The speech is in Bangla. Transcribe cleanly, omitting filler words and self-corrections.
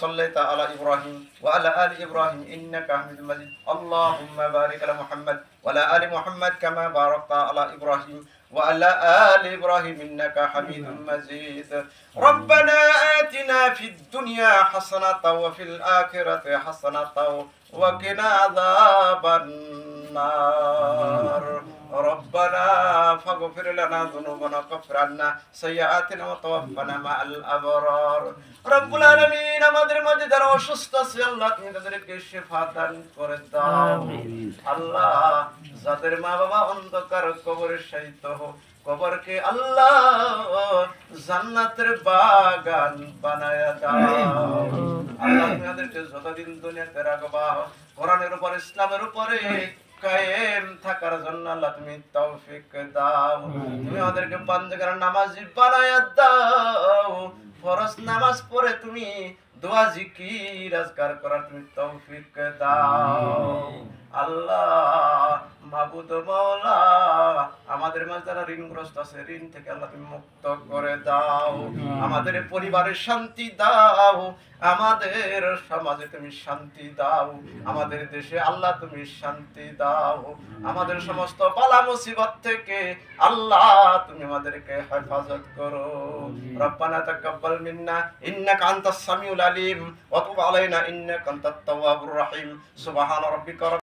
সাল্লাইতা আলা ইব্রাহিম ওয়া আলা আলি ইব্রাহিম ইন্নাকা হামিদুম মাজিদ আল্লাহুম্মা বারিক আলা মুহাম্মাদ ওয়া আলা আলি মুহাম্মাদ কামা বারাকতা আলা ইব্রাহিম ওয়া আলা আলি ইব্রাহিম ইন্নাকা হামিদুম মাজিদ রব্বানা আতিনা ফিদ দুনিয়া হাসানাতাও ওয়া ফিল আখিরাতি হাসানাতাও ওয়া কিনা আযাবান নার ربنا فاغفر لنا ذنوبنا وكفر عنا سيئاتنا وتوفنا مع الأبرار رب العالمين আমাদের মাঝে যারা অসুস্থ আছে আল্লাহ তুমি তাদেরকে শিফা দান করে দাও আল্লাহ যাদের মা বাবা অন্ধকার কবরে শায়িত কবরকে আল্লাহ জান্নাতের বাগান বানায়া দাও আল্লাহ তুমি আমাদেরকে যতদিন দুনিয়াতে রাখবা কোরআনের উপর ইসলামের উপরে কায়েম থাকার জন্য আল্লাহ তুমি তৌফিক দাও তুমি আমাদেরকে পাঁচওয়াক্ত নামাজি বানায়া দাও ফরজ নামাজ পড়ে তুমি দোয়া জিকির আজকার করার তুমি তৌফিক দাও আল্লাহ মাবুদ মাওলা আমাদের মাঝে যারা ঋণগ্রস্ত আছে ঋণ থেকে আল্লাহ তুমি মুক্ত করে দাও আমাদের পরিবারের শান্তি দাও আমাদের সমাজে তুমি শান্তি দাও আমাদের দেশে আল্লাহ তুমি শান্তি দাও আমাদের সমস্ত বালা মুসিবত থেকে আল্লাহ তুমি আমাদেরকে হেফাজত করো রব্বানা তাকাব্বাল মিন্না ইন্নাকা আনতাস সামিউল আলিম ওয়া তুব আলাইনা ইন্নাকা আনতাত তাওয়াবুর রহিম সুবহান রাব্বিকা